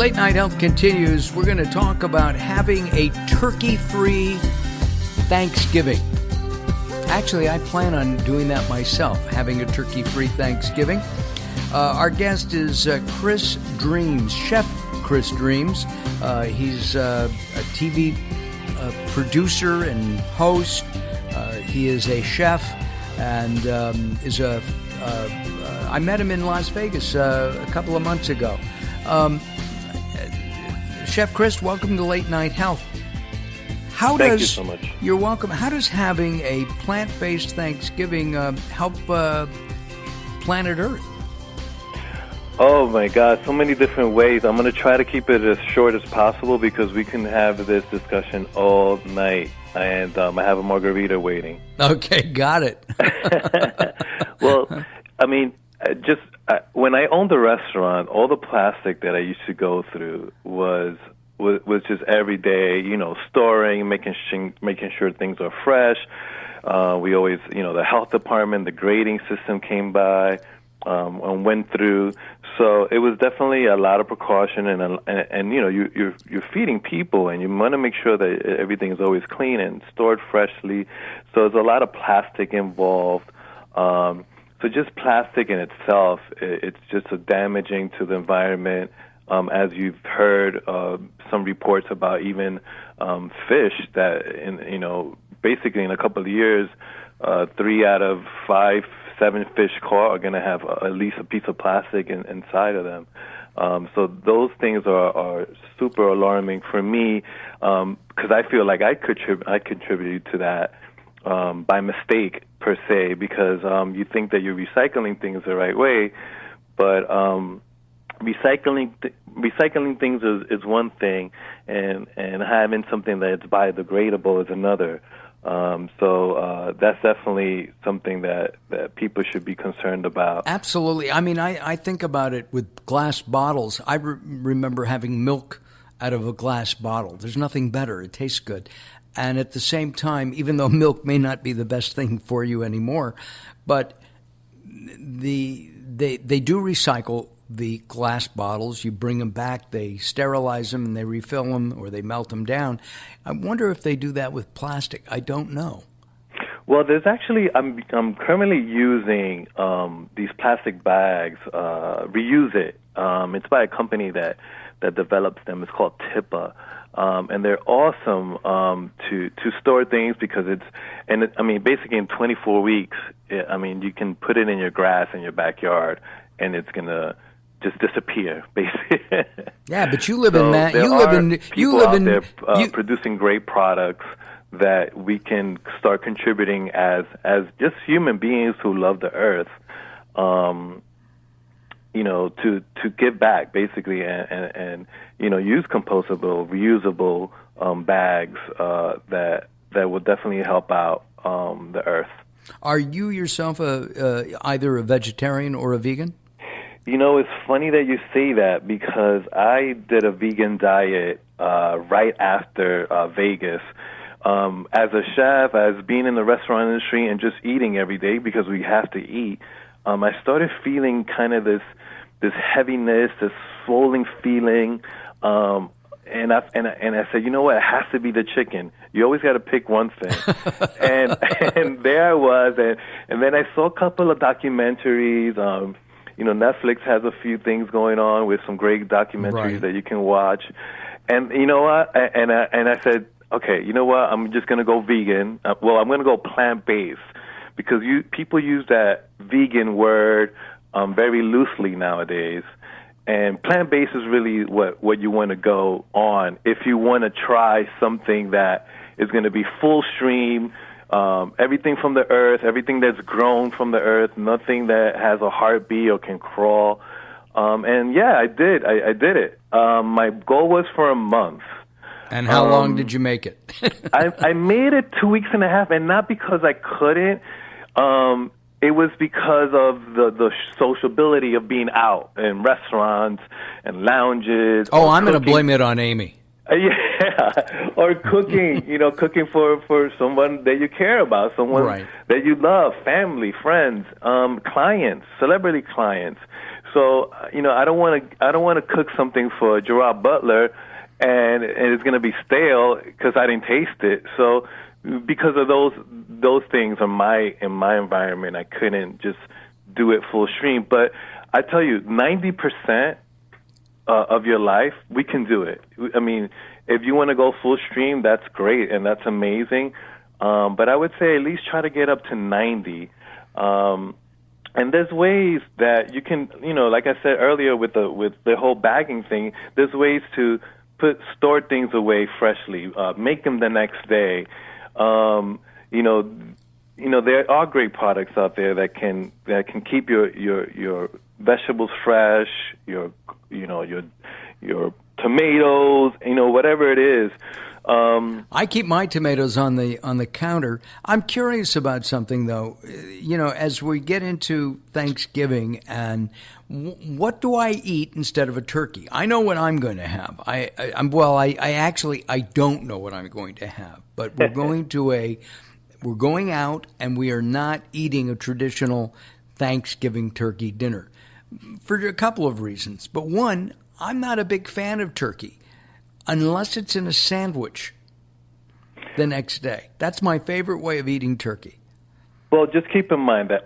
Late Night Health continues. We're going to talk about having a turkey-free Thanksgiving. Actually, I plan on doing that myself, having a turkey-free Thanksgiving. Our guest is Chris Dreams, Chef Chris Dreams. He's a TV producer and host. He is a chef and I met him in Las Vegas a couple of months ago. Chef Chris, welcome to Late Night Health. Thank you so much. You're welcome. How does having a plant-based Thanksgiving help planet Earth? Oh my God, so many different ways. I'm going to try to keep it as short as possible because we can have this discussion all night. And I have a margarita waiting. Okay, got it. Well, I mean, when I owned the restaurant, all the plastic that I used to go through was just every day, storing, making sure things are fresh. We always, the health department, the grading system came by and went through. So it was definitely a lot of precaution, and you're feeding people, and you want to make sure that everything is always clean and stored freshly. So there's a lot of plastic involved. So just plastic in itself, it's just damaging to the environment. As you've heard, some reports about even fish that, basically in a couple of years, 3 out of 7 fish caught are going to have at least a piece of plastic inside of them. So those things are super alarming for me because I feel like I contributed to that by mistake per se, because you think that you're recycling things the right way, but recycling things is one thing, and having something that's biodegradable is another. So that's definitely something that people should be concerned about. Absolutely. I mean, I think about it with glass bottles. I remember having milk out of a glass bottle. There's nothing better. It tastes good. And at the same time, even though milk may not be the best thing for you anymore, but they do recycle the glass bottles. You bring them back, they sterilize them, and they refill them, or they melt them down. I wonder if they do that with plastic. I don't know. Well, there's actually, I'm currently using these plastic bags, Reuse It. It's by a company that develops them. It's called Tippa. And they're awesome to store things because basically in 24 weeks, you can put it in your grass in your backyard, and it's going to just disappear, basically. Yeah, but you live in that. Producing great products that we can start contributing as just human beings who love the earth. To give back, basically, and use compostable, reusable bags that will definitely help out the earth. Are you yourself either a vegetarian or a vegan? It's funny that you say that because I did a vegan diet right after Vegas. As a chef, as being in the restaurant industry and just eating every day because we have to eat, I started feeling kind of this heaviness, this swollen feeling, and I said, you know what, it has to be the chicken. You always got to pick one thing, and there I was, and then I saw a couple of documentaries. Netflix has a few things going on with some great documentaries that you can watch, and you know what, and I said, okay, you know what, I'm just gonna go vegan. I'm gonna go plant-based because people use that vegan word very loosely nowadays, and plant-based is really what you want to go on if you want to try something that is going to be full stream, everything from the earth, everything that's grown from the earth, nothing that has a heartbeat or can crawl. And yeah, I did it. My goal was for a month. And how long did you make it? I made it 2 weeks and a half, and not because I couldn't. It was because of the sociability of being out in restaurants and lounges. Oh, I'm going to blame it on Amy. Yeah, or cooking, cooking for someone that you care about, someone that you love, family, friends, clients, celebrity clients. So I don't want to cook something for Gerard Butler, and it's going to be stale because I didn't taste it. So because of those things in my environment, I couldn't just do it full stream. But I tell you, 90% of your life, we can do it. I mean, if you want to go full stream, that's great and that's amazing. But I would say at least try to get up to 90. And there's ways that you can, like I said earlier with the whole bagging thing, there's ways to store things away freshly, make them the next day. There are great products out there that can keep your vegetables fresh, your tomatoes, whatever it is. I keep my tomatoes on the counter. I'm curious about something though. As we get into Thanksgiving, and what do I eat instead of a turkey? I know what I'm going to have. I don't know what I'm going to have. But we're going out, and we are not eating a traditional Thanksgiving turkey dinner for a couple of reasons. But one, I'm not a big fan of turkey unless it's in a sandwich the next day. That's my favorite way of eating turkey. Well, just keep in mind that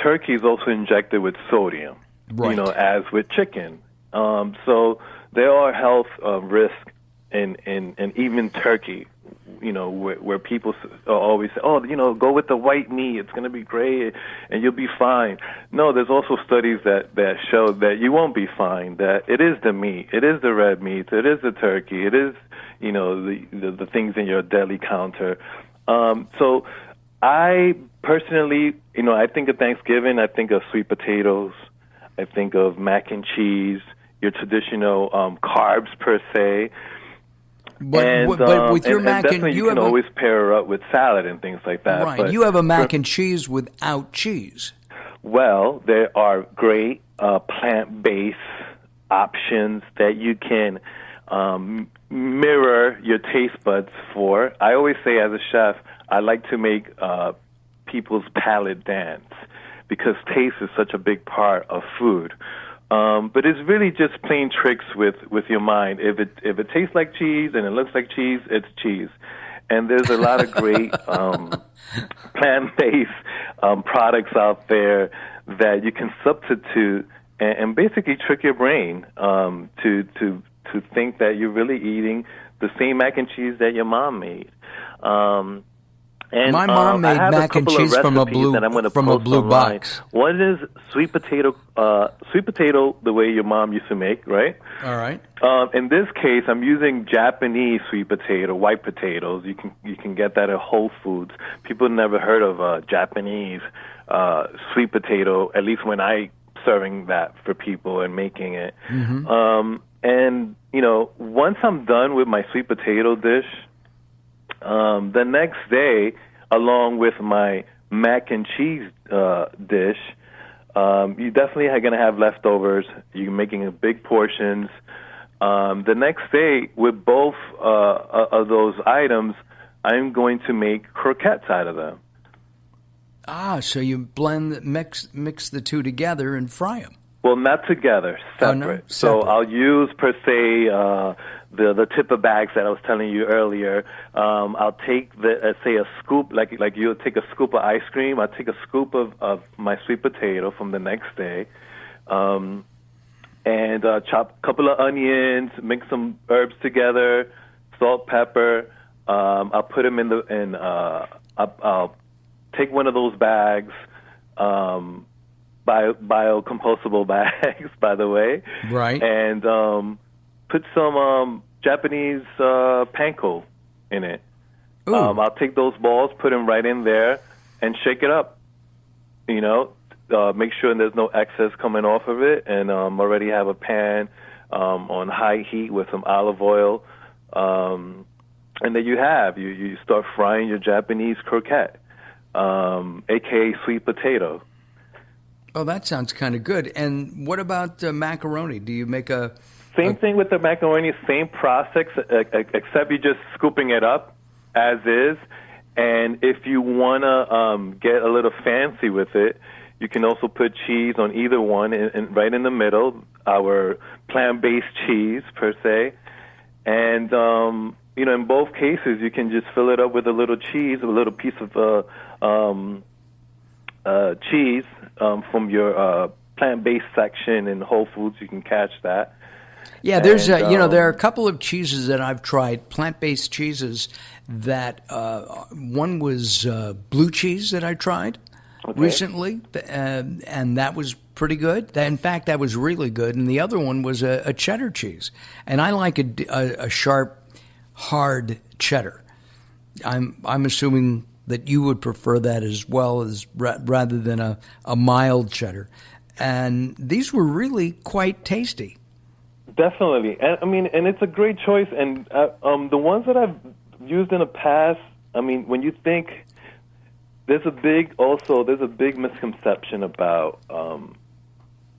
turkey is also injected with sodium, right, as with chicken. So there are health risks in even turkey, where people always say, go with the white meat, it's going to be great and you'll be fine. No, there's also studies that show that you won't be fine, that it is the meat, it is the red meat, it is the turkey, it is, the things in your deli counter. So I personally, I think of Thanksgiving, I think of sweet potatoes, I think of mac and cheese, your traditional carbs per se. But with your mac and you can always pair up with salad and things like that. Right, but you have a mac and cheese without cheese. Well, there are great plant-based options that you can mirror your taste buds for. I always say, as a chef, I like to make people's palate dance because taste is such a big part of food. But it's really just plain tricks with your mind. If it tastes like cheese and it looks like cheese, it's cheese. And there's a lot of great plant-based products out there that you can substitute and basically trick your brain to think that you're really eating the same mac and cheese that your mom made. And my mom made mac and cheese from a blue box. One is sweet potato, the way your mom used to make, right? All right. In this case, I'm using Japanese sweet potato, white potatoes. You can get that at Whole Foods. People never heard of Japanese sweet potato, at least when I serving that for people and making it. Mm-hmm. And once I'm done with my sweet potato dish, the next day, along with my mac and cheese dish, you definitely are going to have leftovers. You're making big portions. The next day, with both of those items, I'm going to make croquettes out of them. So you mix the two together and fry them. Well, not together, separate. Oh, no? So I'll use, per se, the tipper bags that I was telling you earlier. I'll take say a scoop, like you'll take a scoop of ice cream. I'll take a scoop of my sweet potato from the next day, and chop a couple of onions, mix some herbs together, salt, pepper. I'll put them I'll take one of those bags. Biocompostable bags, by the way. Right. And put some Japanese panko in it. I'll take those balls, put them right in there, and shake it up. Make sure there's no excess coming off of it. And already have a pan on high heat with some olive oil. And then you start frying your Japanese croquette, a.k.a. sweet potato. Oh, that sounds kind of good. And what about macaroni? Do you make Same thing with the macaroni, same process, except you're just scooping it up as is. And if you want to get a little fancy with it, You can also put cheese on either one, right in the middle, our plant-based cheese, per se. And, in both cases, you can just fill it up with a little cheese, a little piece of cheese from your plant-based section in Whole Foods. You can catch that. Yeah, there's there are a couple of cheeses that I've tried, plant-based cheeses. That one was blue cheese that I tried recently, and that was pretty good. In fact, that was really good. And the other one was a cheddar cheese, and I like a sharp, hard cheddar. I'm assuming that you would prefer that as well, as rather than a mild cheddar. And these were really quite tasty. Definitely, and it's a great choice. And the ones that I've used in the past, when you think, there's a big misconception about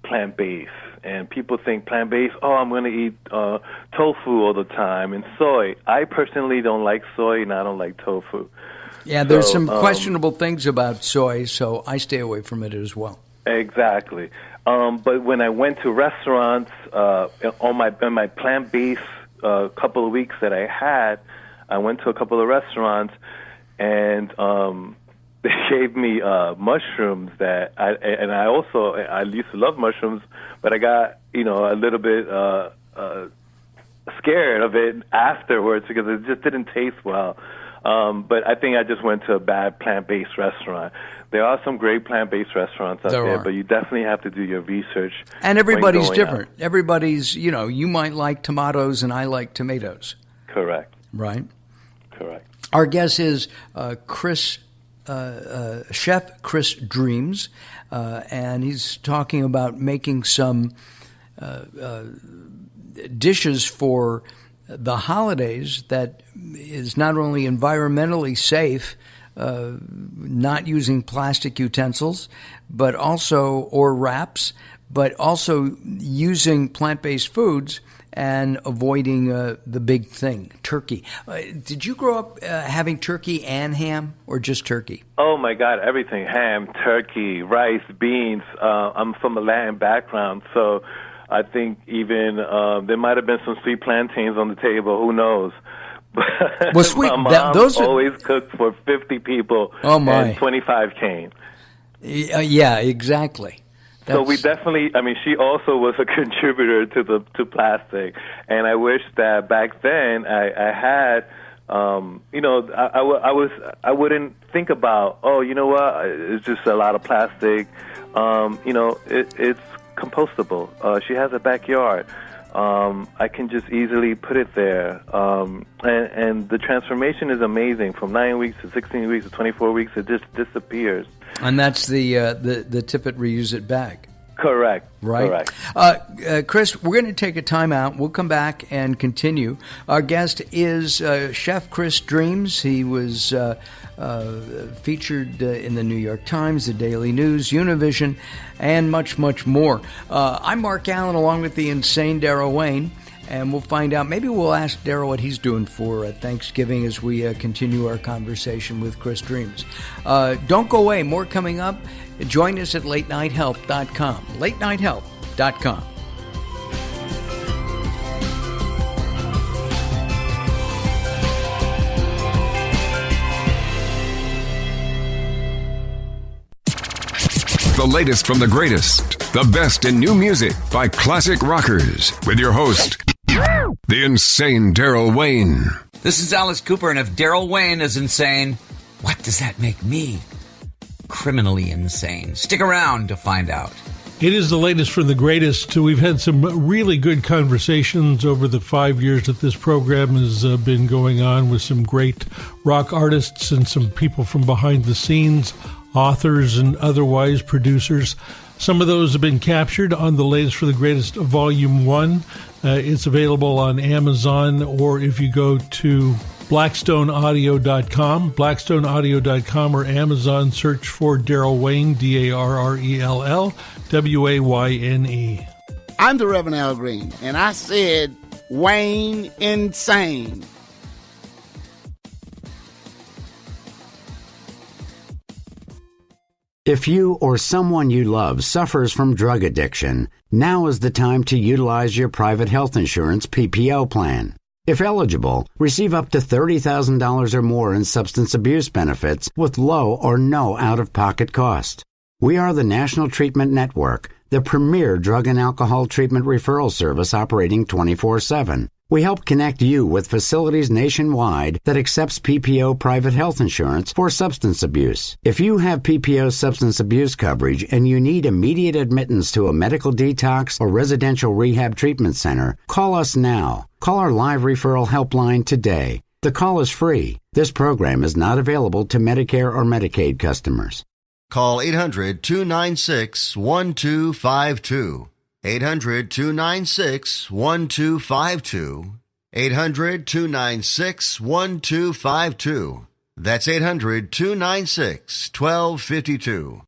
plant-based, and people think plant-based, I'm going to eat tofu all the time and soy. I personally don't like soy, and I don't like tofu. Yeah, there's some questionable things about soy, so I stay away from it as well. Exactly. But when I went to restaurants on my plant-based couple of weeks that I had, I went to a couple of restaurants, and they gave me mushrooms that I used to love mushrooms, but I got a little bit scared of it afterwards because it just didn't taste well. But I think I just went to a bad plant-based restaurant. There are some great plant-based restaurants out there, but you definitely have to do your research. And everybody's different. Out. Everybody's, you might like tomatoes and I like tomatoes. Correct. Right? Correct. Our guest is Chef Chris Dreams, and he's talking about making some dishes for the holidays that is not only environmentally safe, not using plastic utensils, but also, or wraps, but also using plant-based foods and avoiding the big thing, turkey. Did you grow up having turkey and ham, or just turkey? Oh, my God, everything. Ham, turkey, rice, beans. I'm from a Latin background, so I think even there might have been some sweet plantains on the table. Who knows? Well, sweet. My mom always cooked for 50 people. Oh, my. And 25 came. Yeah, exactly. So we definitely, she also was a contributor to plastic, and I wish that back then I had, I wouldn't think about, it's just a lot of plastic, it's compostable. She has a backyard. I can just easily put it there, and the transformation is amazing. From 9 weeks to 16 weeks to 24 weeks, it just disappears. And that's the tip it, reuse it bag. Correct. Right. Correct. Chris, we're going to take a time out. We'll come back and continue. Our guest is Chef Chris Dreams. He was featured in the New York Times, the Daily News, Univision, and much, much more. I'm Mark Alyn, along with the insane Daryl Wayne, and we'll find out. Maybe we'll ask Daryl what he's doing for Thanksgiving as we continue our conversation with Chris Dreams. Don't go away. More coming up. Join us at LateNightHealth.com. LateNightHealth.com. The latest from the greatest, the best in new music by classic rockers, with your host, the insane Daryl Wayne. This is Alice Cooper, and if Daryl Wayne is insane, what does that make me? Criminally insane. Stick around to find out. It is the latest from the greatest. We've had some really good conversations over the 5 years that this program has been going on with some great rock artists and some people from behind the scenes, authors and otherwise producers. Some of those have been captured on the latest for the greatest Volume 1. It's available on Amazon, or if you go to blackstoneaudio.com, blackstoneaudio.com, or Amazon, search for Daryl Wayne, Darrell Wayne. I'm the Reverend Al Green, and I said Wayne insane. If you or someone you love suffers from drug addiction, now is the time to utilize your private health insurance PPO plan. If eligible, receive up to $30,000 or more in substance abuse benefits with low or no out-of-pocket cost. We are the National Treatment Network, the premier drug and alcohol treatment referral service operating 24/7. We help connect you with facilities nationwide that accepts PPO private health insurance for substance abuse. If you have PPO substance abuse coverage and you need immediate admittance to a medical detox or residential rehab treatment center, call us now. Call our live referral helpline today. The call is free. This program is not available to Medicare or Medicaid customers. Call 800-296-1252. 800-296-1252. 800-296-1252. That's 800-296-1252.